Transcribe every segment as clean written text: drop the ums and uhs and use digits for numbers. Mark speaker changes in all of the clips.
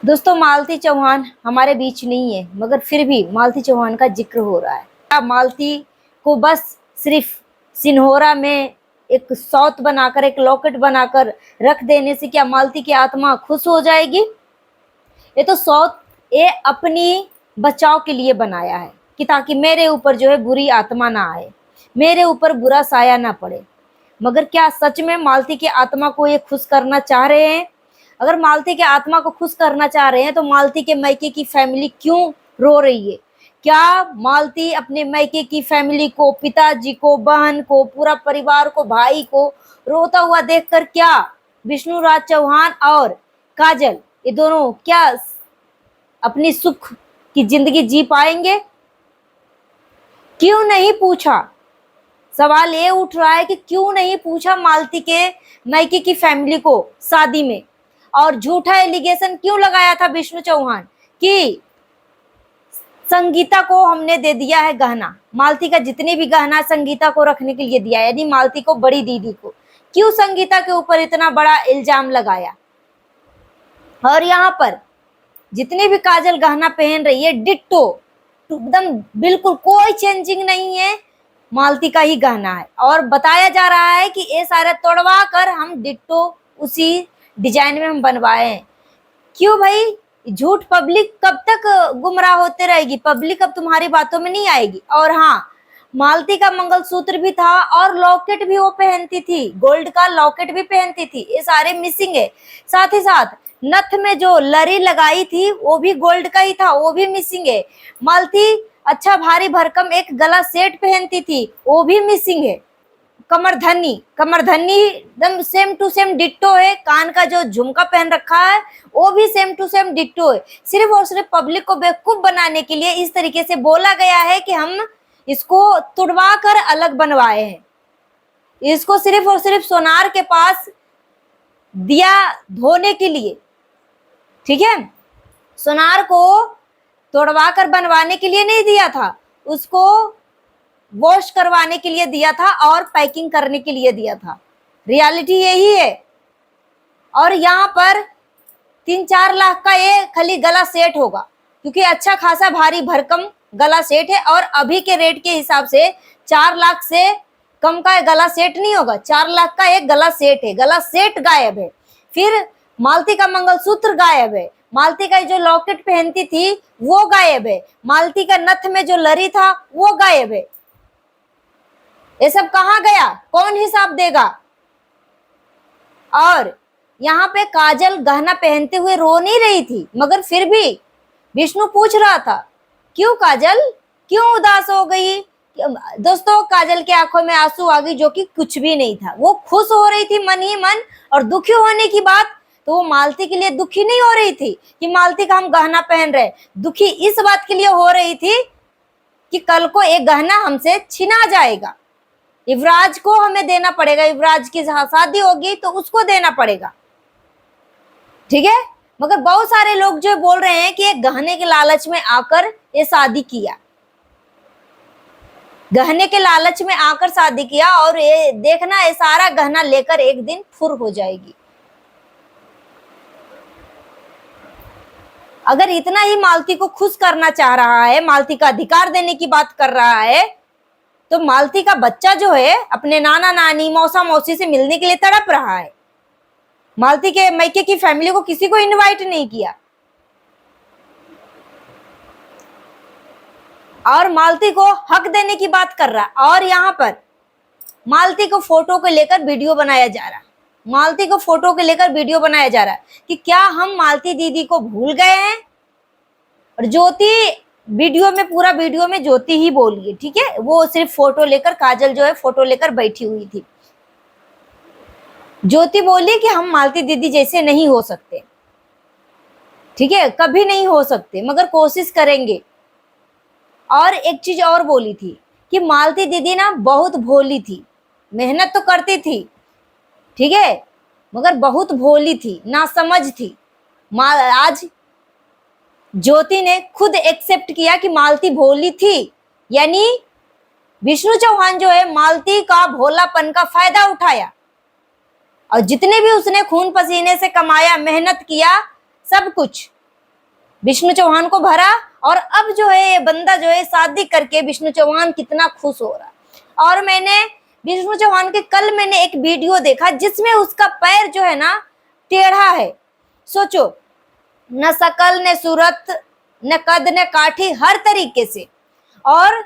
Speaker 1: दोस्तों, मालती चौहान हमारे बीच नहीं है, मगर फिर भी मालती चौहान का जिक्र हो रहा है। क्या मालती को बस सिर्फ सिन्होरा में एक सौत बनाकर, एक लॉकेट बनाकर रख देने से क्या मालती की आत्मा खुश हो जाएगी? ये तो सौत ये अपनी बचाव के लिए बनाया है कि ताकि मेरे ऊपर जो है बुरी आत्मा ना आए, मेरे ऊपर बुरा साया ना पड़े। मगर क्या सच में मालती की आत्मा को ये खुश करना चाह रहे हैं? अगर मालती के आत्मा को खुश करना चाह रहे हैं तो मालती के मायके की फैमिली क्यों रो रही है? क्या मालती अपने मायके की फैमिली को, पिताजी को, बहन को, पूरा परिवार को, भाई को रोता हुआ देखकर क्या विष्णुराज चौहान और काजल ये दोनों क्या अपनी सुख की जिंदगी जी पाएंगे? क्यों नहीं पूछा? सवाल ये उठ रहा है कि क्यों नहीं पूछा मालती के मायके की फैमिली को शादी में, और झूठा एलिगेशन क्यों लगाया था विष्णु चौहान कि संगीता को हमने दे दिया है गहना, मालती का जितने भी गहना संगीता को रखने के लिए दिया, यानी मालती को, बड़ी दीदी को। क्यों संगीता के ऊपर इतना बड़ा इल्जाम लगाया? और यहाँ पर जितने भी काजल गहना पहन रही है डिट्टो, एकदम बिल्कुल कोई चेंजिंग नहीं है, मालती का ही गहना है। और बताया जा रहा है कि ये सारे तोड़वा कर हम डिट्टो उसी डिजाइन में हम बनवाए हैं। क्यों भाई? झूठ पब्लिक कब तक गुमराह होते रहेगी? पब्लिक अब तुम्हारी बातों में नहीं आएगी। और हाँ, मालती का मंगलसूत्र भी था और लॉकेट भी वो पहनती थी, गोल्ड का लॉकेट भी पहनती थी, ये सारे मिसिंग है। साथ ही साथ नथ में जो लरी लगाई थी वो भी गोल्ड का ही था, वो भी मिसिंग है। मालती अच्छा भारी भरकम एक गला सेट पहनती थी, वो भी मिसिंग है। कमरधनी एकदम सेम टू सेम डिट्टो है। कान का जो झुमका पहन रखा है वो भी सेम टू सेम डिट्टो है। सिर्फ और सिर्फ पब्लिक को बेवकूफ बनाने के लिए इस तरीके से बोला गया है कि हम इसको तुड़वा कर अलग बनवाए हैं। इसको सिर्फ और सिर्फ सोनार के पास दिया धोने के लिए, ठीक है? सोनार को तोड़वा कर बनवाने के लिए नहीं दिया था, उसको वॉश करवाने के लिए दिया था और पैकिंग करने के लिए दिया था। रियलिटी यही है। और यहाँ पर 3-4 लाख का ये खाली गला सेट होगा, क्योंकि अच्छा खासा भारी भरकम गला सेट है। और अभी के रेट के हिसाब से 4 लाख से कम का गला सेट नहीं होगा, 4 लाख का एक गला सेट है। गला सेट गायब है। फिर मालती का मंगलसूत्र गायब है, मालती का जो लॉकेट पहनती थी वो गायब है, मालती का नथ में जो लरी था वो गायब है। ये सब कहाँ गया? कौन हिसाब देगा? और यहाँ पे काजल गहना पहनते हुए रो नहीं रही थी, मगर फिर भी विष्णु पूछ रहा था, क्यों काजल, क्यों उदास हो गई? दोस्तों, काजल के आंखों में आंसू आ गई, जो कि कुछ भी नहीं था। वो खुश हो रही थी मन ही मन। और दुखी होने की बात तो वो मालती के लिए दुखी नहीं हो रही थी कि मालती का हम गहना पहन रहे, दुखी इस बात के लिए हो रही थी कि कल को एक गहना हमसे छिना जाएगा, युवराज को हमें देना पड़ेगा, युवराज की शादी होगी तो उसको देना पड़ेगा, ठीक है? मगर बहुत सारे लोग जो बोल रहे हैं कि ये गहने के लालच में आकर ये शादी किया, गहने के लालच में आकर शादी किया, और ये देखना ये सारा गहना लेकर एक दिन फुर हो जाएगी। अगर इतना ही मालती को खुश करना चाह रहा है, मालती का अधिकार देने की बात कर रहा है, तो मालती का बच्चा जो है अपने नाना नानी, मौसा मौसी से मिलने के लिए तड़प रहा है। मालती के मायके की फैमिली को किसी को इनवाइट नहीं किया, और मालती को हक देने की बात कर रहा है। और यहाँ पर मालती को फोटो को लेकर वीडियो बनाया जा रहा है, मालती को फोटो को लेकर वीडियो बनाया जा रहा है कि क्या हम मालती दीदी को भूल गए हैं? और ज्योति वीडियो में, पूरा वीडियो में ज्योति ही बोली है, ठीक है? वो सिर्फ फोटो लेकर, काजल जो है फोटो लेकर बैठी हुई थी। ज्योति बोली कि हम मालती दीदी जैसे नहीं हो सकते, ठीक है? कभी नहीं हो सकते, मगर कोशिश करेंगे। और एक चीज और बोली थी कि मालती दीदी ना बहुत भोली थी, मेहनत तो करती थी, ठीक है, मगर बहुत भोली थी, नासमझ थी। आज ज्योति ने खुद एक्सेप्ट किया कि मालती भोली थी, यानी विष्णु चौहान जो है मालती का भोलापन का फायदा उठाया, और जितने भी उसने खून पसीने से कमाया, मेहनत किया, सब कुछ विष्णु चौहान को भरा, और अब जो है ये बंदा जो है शादी करके विष्णु चौहान कितना खुश हो रहा है। और मैंने विष्णु चौहान के कल मैंने एक वीडियो देखा जिसमें उसका पैर जो है ना टेढ़ा है। सोचो, न शकल न सूरत न कद न काठी, हर तरीके से। और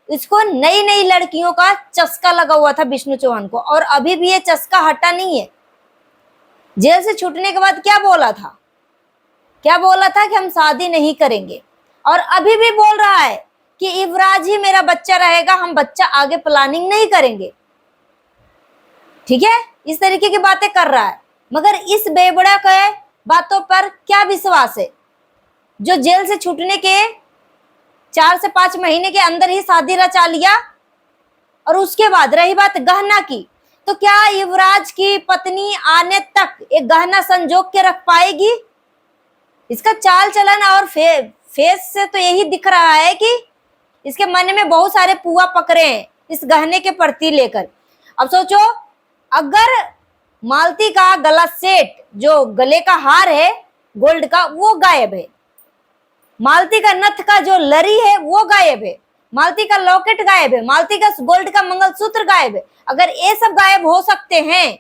Speaker 1: इसको नई नई लड़कियों का चस्का लगा हुआ था विष्णु चौहान को, और अभी भी ये चस्का हटा नहीं है। जेल से छूटने के बाद क्या बोला था, क्या बोला था कि हम शादी नहीं करेंगे, और अभी भी बोल रहा है कि युवराज ही मेरा बच्चा रहेगा, हम बच्चा आगे प्लानिंग नहीं करेंगे। ठीक है, इस तरीके की बातें कर रहा है। मगर इस बेबड़ा के बातों पर क्या विश्वास है, जो जेल से छूटने के 4 से 5 महीने के अंदर ही शादी रचा लिया। और उसके बाद रही बात गहना की, तो क्या युवराज की पत्नी आने तक एक गहना संजोग के रख पाएगी? इसका चाल चलन और फेस से तो यही दिख रहा है कि इसके मन में बहुत सारे पुआ पकड़े हैं इस गहने के प्रति लेकर। अब सोचो, अगर मालती का गला सेट, जो गले का हार है गोल्ड का, वो गायब है, मालती का नथ का जो लरी है वो गायब है, मालती का लॉकेट गायब है, मालती का गोल्ड का मंगलसूत्र गायब है, अगर ये सब गायब हो सकते हैं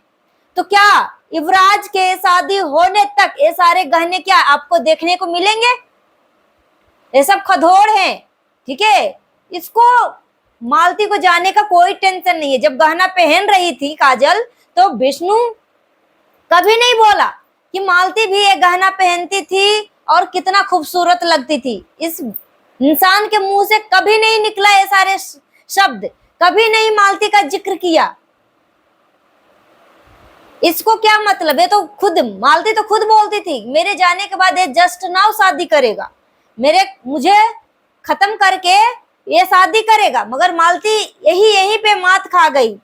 Speaker 1: तो क्या युवराज के शादी होने तक ये सारे गहने क्या आपको देखने को मिलेंगे? ये सब खदोड़ हैं। ठीक है, इसको मालती को जाने का कोई टेंशन नहीं है। जब गहना पहन रही थी काजल, तो विष्णु कभी नहीं बोला कि मालती भी ये गहना पहनती थी और कितना खूबसूरत लगती थी। इस इंसान के मुंह से कभी नहीं निकला ये सारे शब्द, कभी नहीं मालती का जिक्र किया। इसको क्या मतलब है? तो खुद मालती तो खुद बोलती थी मेरे जाने के बाद ये जस्ट नाउ शादी करेगा, मुझे खत्म करके ये शादी करेगा। मगर मालती यही पे मात खा गई,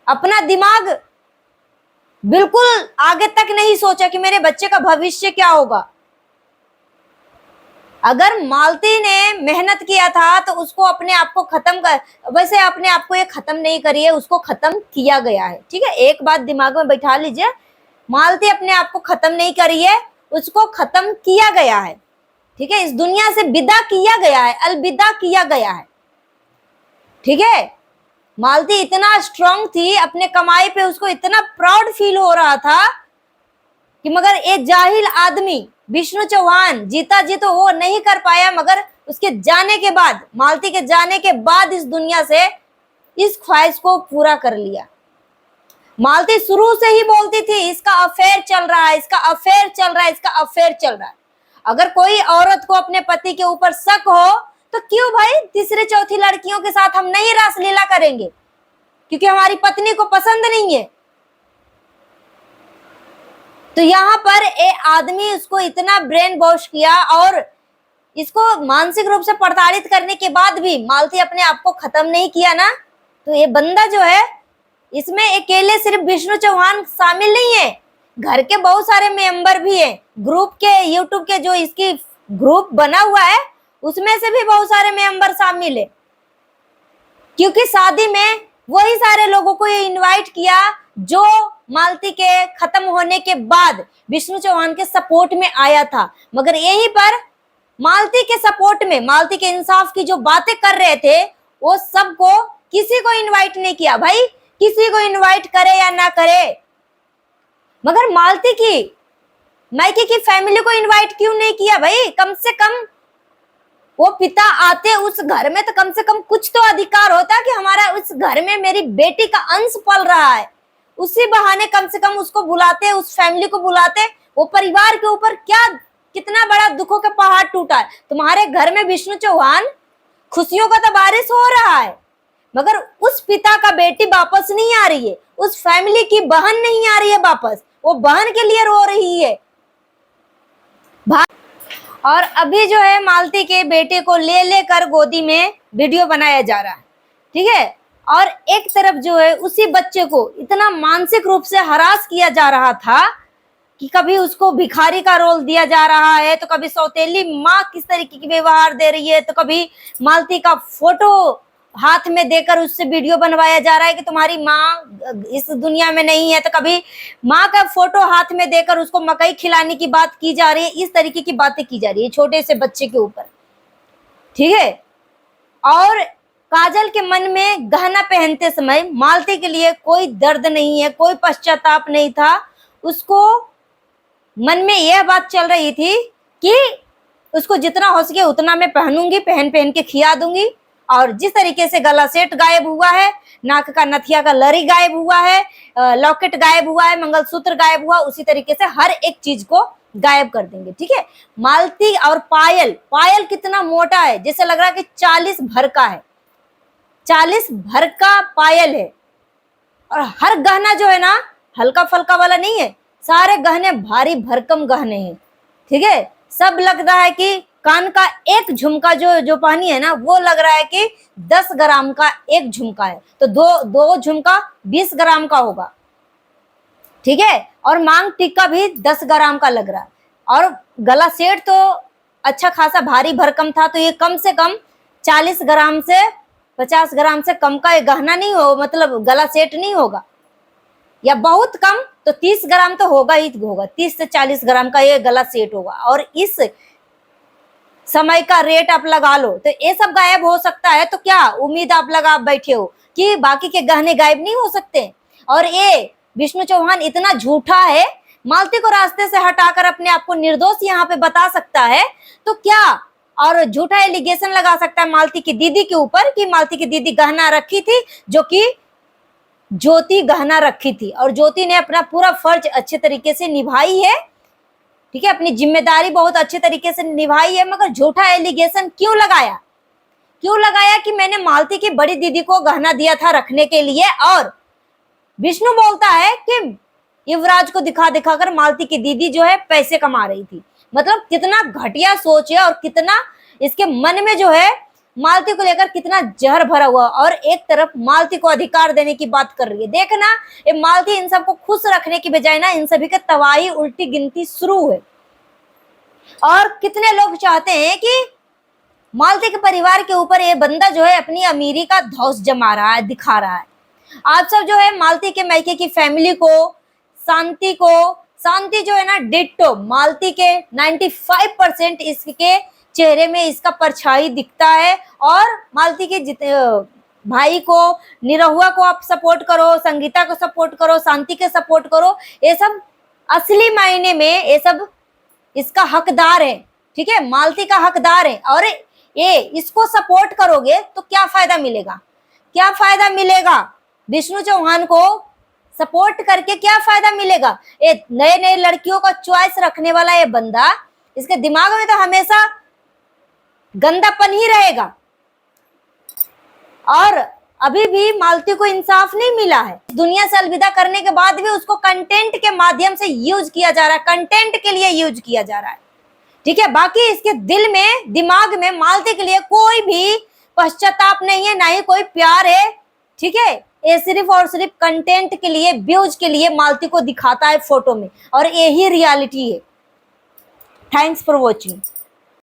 Speaker 1: अपना दिमाग बिल्कुल आगे तक नहीं सोचा कि मेरे बच्चे का भविष्य क्या होगा। अगर मालती ने मेहनत किया था तो उसको अपने आप को खत्म कर, वैसे अपने आप को ये खत्म नहीं करी है, उसको खत्म किया गया है। ठीक है, एक बात दिमाग में बैठा लीजिए, मालती अपने आप को खत्म नहीं करी है, उसको खत्म किया गया है। ठीक है, इस दुनिया से विदा किया गया है, अलविदा किया गया है। ठीक है, मालती इतना स्ट्रांग थी, अपने कमाई पे उसको इतना प्राउड फील हो रहा था कि मगर एक जाहिल आदमी विष्णु चौहान जीता जी तो वो नहीं कर पाया, मगर उसके जाने के बाद, मालती के जाने के बाद इस दुनिया से इस ख्वाहिश को पूरा कर लिया। मालती शुरू से ही बोलती थी इसका अफेयर चल रहा है, इसका अफेयर चल रहा है, इसका अफेयर चल रहा है। अगर कोई औरत को अपने पति के ऊपर शक हो तो क्यों भाई तीसरे चौथी लड़कियों के साथ हम नहीं रासलीला करेंगे, क्योंकि हमारी पत्नी को पसंद नहीं है। तो यहाँ पर एक आदमी उसको इतना ब्रेन वॉश किया और इसको मानसिक रूप से प्रताड़ित करने के बाद भी मालती अपने आप को खत्म नहीं किया ना, तो ये बंदा जो है, इसमें अकेले सिर्फ विष्णु चौहान शामिल नहीं है, घर के बहुत सारे मेंबर भी हैं। ग्रुप के, यूट्यूब के जो इसकी ग्रुप बना हुआ है उसमें से भी बहुत सारे मेंबर शामिल है, क्योंकि शादी में वही सारे लोगों को ये इनवाइट किया जो मालती के खत्म होने के बाद विष्णु चौहान के सपोर्ट में आया था। मगर यहीं पर मालती के सपोर्ट में, मालती के इंसाफ की जो बातें कर रहे थे, वो सबको किसी को इनवाइट नहीं किया। भाई किसी को इनवाइट करे या ना करे, मगर मालती की मायके की फैमिली को इनवाइट क्यों नहीं किया? भाई कम से कम वो पिता आते उस घर में तो कम से कम कुछ तो अधिकार होता कि हमारा उस घर में मेरी बेटी का अंश पल रहा है, उसी बहाने कम से कम उसको बुलाते, उस फैमिली को बुलाते। वो परिवार के ऊपर क्या कितना बड़ा दुखों का पहाड़ टूटा है। तुम्हारे घर में विष्णु चौहान खुशियों का तो बारिश हो रहा है, मगर उस पिता का बेटी वापस नहीं आ रही है, उस फैमिली की बहन नहीं आ रही है वापस, वो बहन के लिए रो रही है। और अभी जो है मालती के बेटे को ले लेकर गोदी में वीडियो बनाया जा रहा है। ठीक है, और एक तरफ जो है उसी बच्चे को इतना मानसिक रूप से हरास किया जा रहा था कि कभी उसको भिखारी का रोल दिया जा रहा है, तो कभी सौतेली माँ किस तरीके की व्यवहार दे रही है, तो कभी मालती का फोटो हाथ में देकर उससे वीडियो बनवाया जा रहा है कि तुम्हारी माँ इस दुनिया में नहीं है, तो कभी माँ का फोटो हाथ में देकर उसको मकई खिलाने की बात की जा रही है। इस तरीके की बातें की जा रही है छोटे से बच्चे के ऊपर, ठीक है। और काजल के मन में गहना पहनते समय मालती के लिए कोई दर्द नहीं है, कोई पश्चाताप नहीं था। उसको मन में यह बात चल रही थी कि उसको जितना हो सके उतना मैं पहनूंगी, पहन पहन के खिया दूंगी। और जिस तरीके से गला सेट गायब हुआ है, नाक का नथिया का लरी गायब हुआ है, लॉकेट गायब हुआ है, मंगलसूत्र गायब हुआ, उसी तरीके से हर एक चीज को गायब कर देंगे, ठीक है। मालती और पायल, पायल कितना मोटा है, जैसे लग रहा है कि 40 भर का है, 40 भर का पायल है। और हर गहना जो है ना हल्का फल्का वाला नहीं है, सारे गहने भारी भरकम गहने हैं, ठीक है। सब लग रहा है कि कान का एक झुमका जो पहनी है ना, वो लग रहा है कि 10 ग्राम का एक झुमका है, तो दो झुमका 20 ग्राम का होगा, ठीक है। और मांग टीका भी 10 ग्राम का लग रहा है। और गला सेट तो अच्छा खासा भारी भरकम था, तो ये कम से कम 40 ग्राम से 50 ग्राम से कम का ये गहना नहीं हो, मतलब गला सेट नहीं होगा, या बहुत कम तो 30 ग्राम तो होगा ही होगा, 30 से 40 ग्राम का ये गला सेट होगा। और इस समय का रेट आप लगा लो तो ये सब गायब हो सकता है, तो क्या उम्मीद आप लगा बैठे हो कि बाकी के गहने गायब नहीं हो सकते। और ये विष्णु चौहान इतना झूठा है, मालती को रास्ते से हटाकर अपने आप को निर्दोष यहाँ पे बता सकता है, तो क्या और झूठा एलिगेशन लगा सकता है मालती की दीदी के ऊपर कि मालती की दीदी गहना रखी थी, जो कि ज्योति गहना रखी थी। और ज्योति ने अपना पूरा फर्ज अच्छे तरीके से निभाई है, ठीक है, अपनी जिम्मेदारी बहुत अच्छे तरीके से निभाई है। मगर झूठा एलिगेशन क्यों लगाया, क्यों लगाया कि मैंने मालती की बड़ी दीदी को गहना दिया था रखने के लिए। और विष्णु बोलता है कि युवराज को दिखा दिखाकर मालती की दीदी जो है पैसे कमा रही थी। मतलब कितना घटिया सोच है, और कितना इसके मन में जो है मालती को लेकर कितना जहर भरा हुआ। और एक तरफ मालती को अधिकार देने की बात कर रही है। देखना ये मालती इन सबको खुश रखने की बजाय ना इन सभी के तबाही उल्टी गिनती शुरू है। और कितने लोग चाहते हैं कि मालती के परिवार के ऊपर ये बंदा जो है अपनी अमीरी का धौंस जमा रहा है, दिखा रहा है। आप सब जो है मालती के मायके की फैमिली को, शांति जो है ना डिट्टो मालती के 95% इसके चेहरे में इसका परछाई दिखता है। और मालती के भाई को, निरहुआ को आप सपोर्ट करो, संगीता को सपोर्ट करो, शांति के सपोर्ट करो, ये सब असली मायने में ये सब इसका हकदार है, ठीक है, मालती का हकदार है। और ये इसको सपोर्ट करोगे तो क्या फायदा मिलेगा, क्या फायदा मिलेगा विष्णु चौहान को सपोर्ट करके, क्या फायदा मिलेगा। ये नए नए लड़कियों का चॉइस रखने वाला ये बंदा, इसके दिमाग में तो हमेशा गंदापन ही रहेगा। और अभी भी मालती को इंसाफ नहीं मिला है। दुनिया से अलविदा करने के बाद भी उसको कंटेंट के माध्यम से यूज किया जा रहा है, कंटेंट के लिए यूज किया जा रहा है, ठीक है। बाकी इसके दिल में, दिमाग में मालती के लिए कोई भी पश्चाताप नहीं है, ना ही कोई प्यार है, ठीक है। ये सिर्फ और सिर्फ कंटेंट के लिए, व्यूज के लिए मालती को दिखाता है फोटो में, और यही रियलिटी है। Thanks for watching.